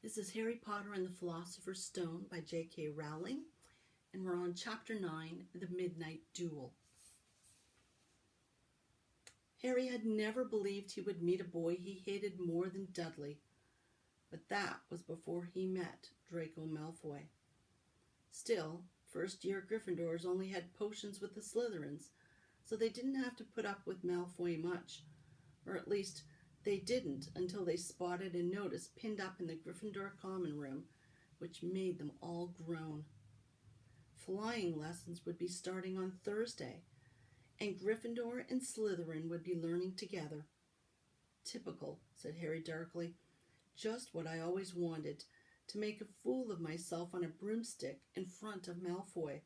This is Harry Potter and the Philosopher's Stone by J.K. Rowling, and we're on Chapter 9, The Midnight Duel. Harry had never believed he would meet a boy he hated more than Dudley, but that was before he met Draco Malfoy. Still, first-year Gryffindors only had potions with the Slytherins, so they didn't have to put up with Malfoy much, or at least they didn't until they spotted a notice pinned up in the Gryffindor common room, which made them all groan. Flying lessons would be starting on Thursday, and Gryffindor and Slytherin would be learning together. "Typical," said Harry darkly. "Just what I always wanted, to make a fool of myself on a broomstick in front of Malfoy."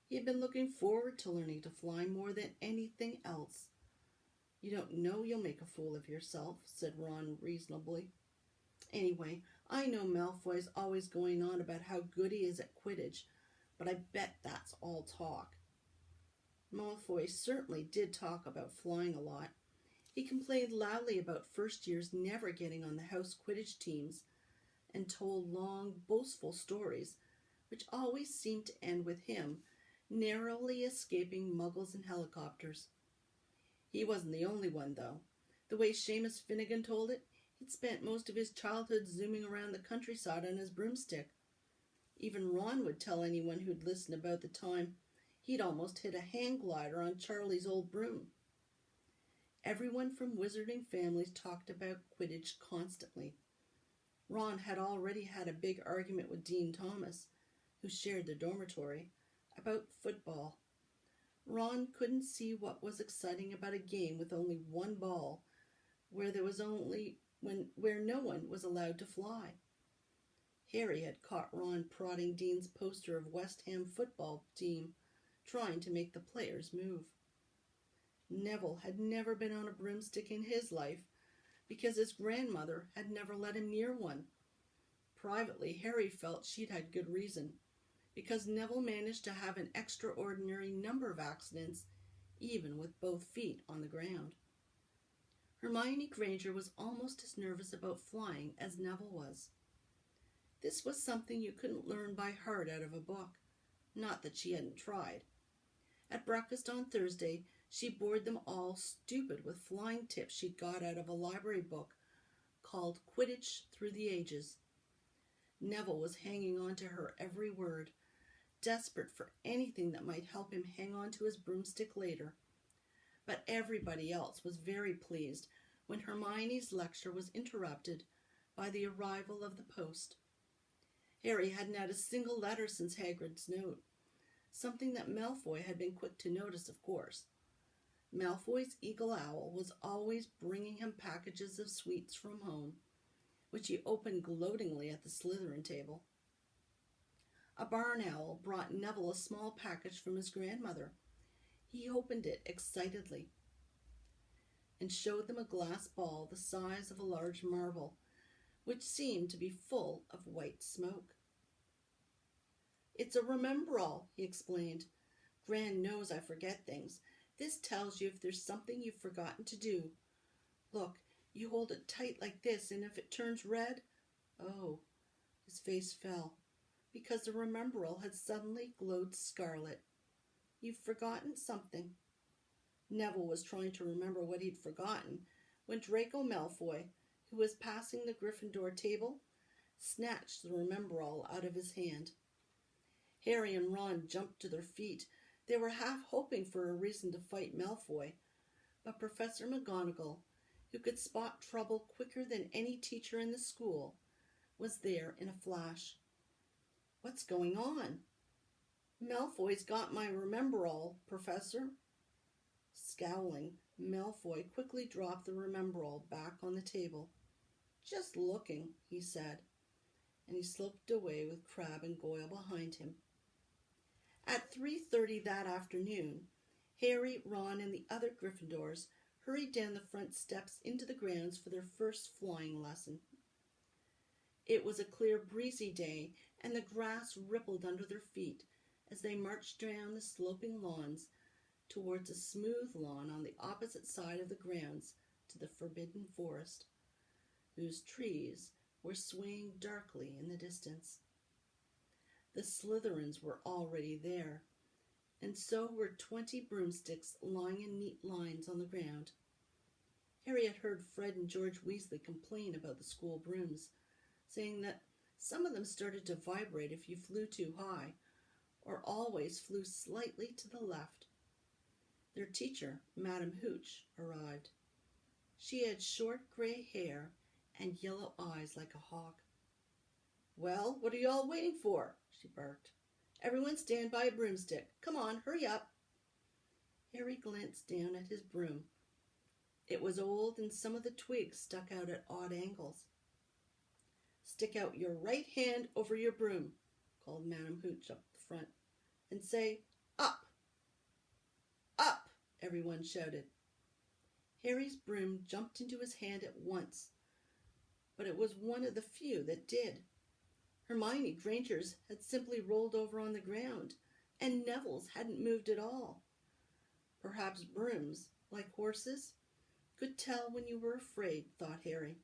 He had been looking forward to learning to fly more than anything else. "You don't know you'll make a fool of yourself," said Ron reasonably. "Anyway, I know Malfoy's always going on about how good he is at Quidditch, but I bet that's all talk." Malfoy certainly did talk about flying a lot. He complained loudly about first years never getting on the house Quidditch teams, and told long, boastful stories, which always seemed to end with him narrowly escaping muggles and helicopters. He wasn't the only one, though. The way Seamus Finnegan told it, he'd spent most of his childhood zooming around the countryside on his broomstick. Even Ron would tell anyone who'd listen about the time he'd almost hit a hang glider on Charlie's old broom. Everyone from wizarding families talked about Quidditch constantly. Ron had already had a big argument with Dean Thomas, who shared the dormitory, about football. Ron couldn't see what was exciting about a game with only one ball, where no one was allowed to fly. Harry had caught Ron prodding Dean's poster of West Ham football team, trying to make the players move. Neville had never been on a broomstick in his life because his grandmother had never let him near one. Privately, Harry felt she'd had good reason, because Neville managed to have an extraordinary number of accidents, even with both feet on the ground. Hermione Granger was almost as nervous about flying as Neville was. This was something you couldn't learn by heart out of a book, not that she hadn't tried. At breakfast on Thursday, she bored them all stupid with flying tips she'd got out of a library book called Quidditch Through the Ages. Neville was hanging on to her every word, desperate for anything that might help him hang on to his broomstick later. But everybody else was very pleased when Hermione's lecture was interrupted by the arrival of the post. Harry hadn't had a single letter since Hagrid's note, something that Malfoy had been quick to notice, of course. Malfoy's eagle owl was always bringing him packages of sweets from home, which he opened gloatingly at the Slytherin table. A barn owl brought Neville a small package from his grandmother. He opened it excitedly and showed them a glass ball the size of a large marble, which seemed to be full of white smoke. "It's a Remembrall," he explained. "Gran knows I forget things. This tells you if there's something you've forgotten to do. Look, you hold it tight like this, and if it turns red..." Oh, his face fell, because the Remembrall had suddenly glowed scarlet. "You've forgotten something." Neville was trying to remember what he'd forgotten when Draco Malfoy, who was passing the Gryffindor table, snatched the Remembrall out of his hand. Harry and Ron jumped to their feet. They were half hoping for a reason to fight Malfoy, but Professor McGonagall, who could spot trouble quicker than any teacher in the school, was there in a flash. "What's going on?" "Malfoy's got my Remembrall, Professor." Scowling, Malfoy quickly dropped the Remembrall back on the table. "Just looking," he said, and he slipped away with Crabbe and Goyle behind him. At 3:30 that afternoon, Harry, Ron, and the other Gryffindors hurried down the front steps into the grounds for their first flying lesson. It was a clear, breezy day, and the grass rippled under their feet as they marched down the sloping lawns towards a smooth lawn on the opposite side of the grounds to the Forbidden Forest, whose trees were swaying darkly in the distance. The Slytherins were already there, and so were 20 broomsticks lying in neat lines on the ground. Harry had heard Fred and George Weasley complain about the school brooms, saying that some of them started to vibrate if you flew too high, or always flew slightly to the left. Their teacher, Madame Hooch, arrived. She had short gray hair and yellow eyes like a hawk. "Well, what are you all waiting for?" she barked. "Everyone stand by a broomstick. Come on, hurry up." Harry glanced down at his broom. It was old and some of the twigs stuck out at odd angles. "Stick out your right hand over your broom," called Madame Hooch up the front, "and say, 'Up!'" "Up!" everyone shouted. Harry's broom jumped into his hand at once, but it was one of the few that did. Hermione Granger's had simply rolled over on the ground, and Neville's hadn't moved at all. Perhaps brooms, like horses, could tell when you were afraid, thought Harry.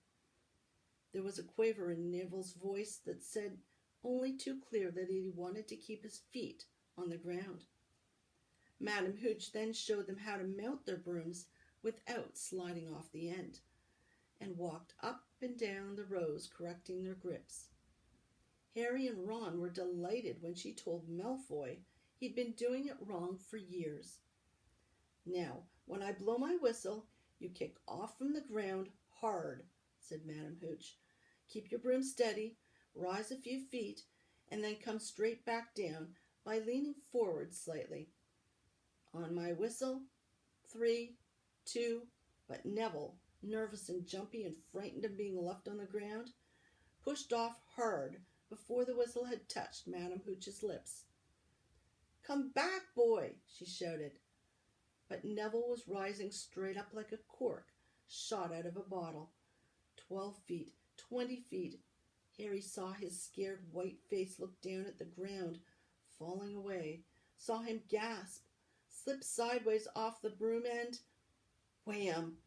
There was a quaver in Neville's voice that said only too clear that he wanted to keep his feet on the ground. Madame Hooch then showed them how to mount their brooms without sliding off the end, and walked up and down the rows correcting their grips. Harry and Ron were delighted when she told Malfoy he'd been doing it wrong for years. "Now, when I blow my whistle, you kick off from the ground hard," said Madame Hooch. "Keep your broom steady, rise a few feet, and then come straight back down by leaning forward slightly. On my whistle, 3, 2, but Neville, nervous and jumpy and frightened of being left on the ground, pushed off hard before the whistle had touched Madame Hooch's lips. "Come back, boy," she shouted. But Neville was rising straight up like a cork shot out of a bottle. 12 feet, 20 feet. Harry saw his scared white face look down at the ground, falling away, saw him gasp, slip sideways off the broom end. Wham!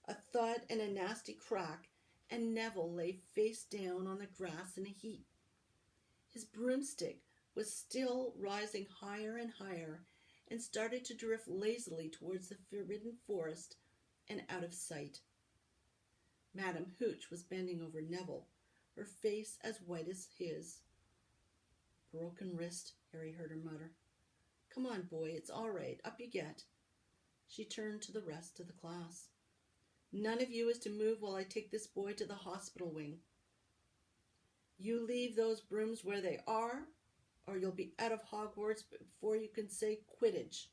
A thud and a nasty crack, and Neville lay face down on the grass in a heap. His broomstick was still rising higher and higher, and started to drift lazily towards the forbidden forest and out of sight. Madame Hooch was bending over Neville, her face as white as his. "Broken wrist," Harry heard her mutter. "Come on, boy, it's all right. Up you get." She turned to the rest of the class. "None of you is to move while I take this boy to the hospital wing. You leave those brooms where they are, or you'll be out of Hogwarts before you can say Quidditch.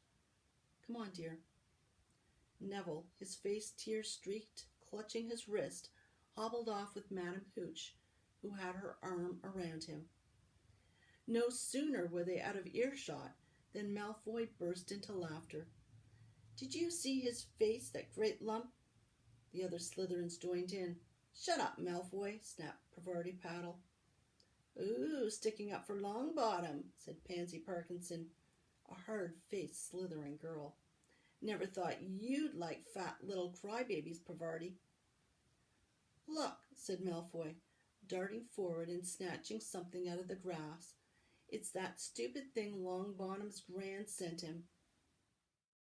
Come on, dear." Neville, his face tear-streaked, clutching his wrist, hobbled off with Madame Hooch, who had her arm around him. No sooner were they out of earshot than Malfoy burst into laughter. "Did you see his face, that great lump?" The other Slytherins joined in. "Shut up, Malfoy," snapped Parvati Paddle. "Ooh, sticking up for Longbottom," said Pansy Parkinson, a hard-faced Slytherin girl. "Never thought you'd like fat little crybabies, Parvati." "Look," said Malfoy, darting forward and snatching something out of the grass. "It's that stupid thing Longbottom's Gran sent him.